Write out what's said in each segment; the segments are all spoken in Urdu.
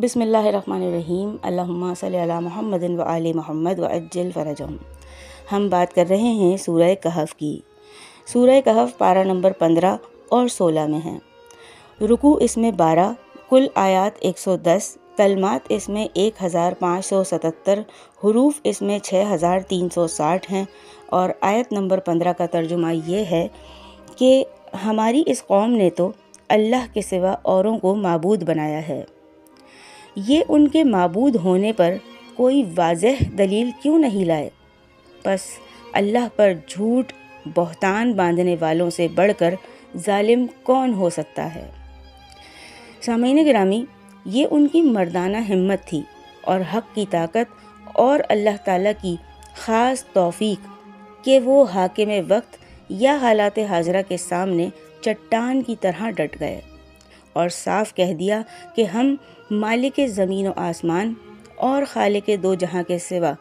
بسم اللہ الرحمن الرحیم، اللہم صلی علی محمد و آل محمد وعجل فرجہم۔ ہم بات کر رہے ہیں سورہ کہف کی۔ سورہ کہف پارہ نمبر 15 اور 16 میں ہیں۔ رکوع اس میں 12، کل آیات 110، کلمات اس میں 1577، حروف اس میں 6360 ہیں، اور آیت نمبر 15 کا ترجمہ یہ ہے کہ ہماری اس قوم نے تو اللہ کے سوا اوروں کو معبود بنایا ہے، یہ ان کے معبود ہونے پر کوئی واضح دلیل کیوں نہیں لائے؟ پس اللہ پر جھوٹ بہتان باندھنے والوں سے بڑھ کر ظالم کون ہو سکتا ہے؟ سامعین گرامی، یہ ان کی مردانہ ہمت تھی اور حق کی طاقت اور اللہ تعالیٰ کی خاص توفیق کہ وہ حاکم وقت یا حالات حاضرہ کے سامنے چٹان کی طرح ڈٹ گئے اور صاف کہہ دیا کہ ہم مالک زمین و آسمان اور خالق دو جہاں کے سوا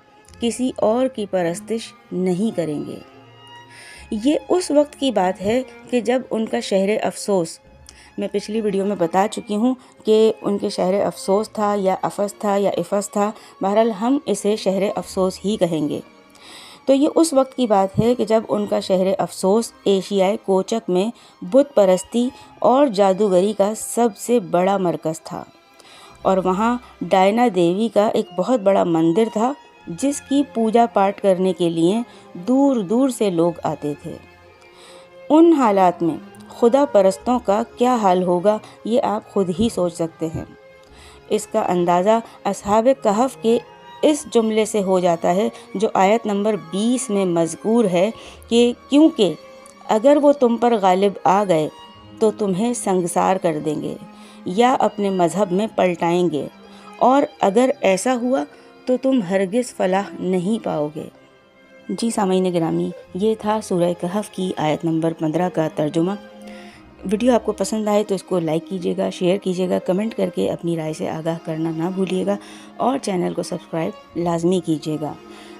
کسی اور کی پرستش نہیں کریں گے۔ یہ اس وقت کی بات ہے کہ جب ان کا شہر افسوس، میں پچھلی ویڈیو میں بتا چکی ہوں کہ ان کے شہر افسوس تھا یا افس تھا یا افس تھا، بہرحال ہم اسے شہر افسوس ہی کہیں گے۔ تو یہ اس وقت کی بات ہے کہ جب ان کا شہر افسوس ایشیائے کوچک میں بت پرستی اور جادوگری کا سب سے بڑا مرکز تھا، اور وہاں ڈائنا دیوی کا ایک بہت بڑا مندر تھا جس کی پوجا پاٹ کرنے کے لیے دور دور سے لوگ آتے تھے۔ ان حالات میں خدا پرستوں کا کیا حال ہوگا یہ آپ خود ہی سوچ سکتے ہیں۔ اس کا اندازہ اصحاب کہف کے اس جملے سے ہو جاتا ہے جو آیت نمبر 20 میں مذکور ہے کہ کیونکہ اگر وہ تم پر غالب آ گئے تو تمہیں سنگسار کر دیں گے یا اپنے مذہب میں پلٹائیں گے، اور اگر ایسا ہوا تو تم ہرگز فلاح نہیں پاؤ گے۔ جی سامعین گرامی، یہ تھا سورہ کہف کی آیت نمبر 15 کا ترجمہ۔ ویڈیو آپ کو پسند آئے تو اس کو لائک کیجیے گا، شیئر کیجیے گا، کمنٹ کر کے اپنی رائے سے آگاہ کرنا نہ بھولیے گا، اور چینل کو سبسکرائب لازمی کیجیے گا۔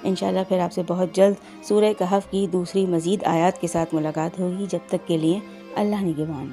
انشاءاللہ پھر آپ سے بہت جلد سورہ کہف کی دوسری مزید آیات کے ساتھ ملاقات ہوگی۔ جب تک کے لیے اللہ نگہبان۔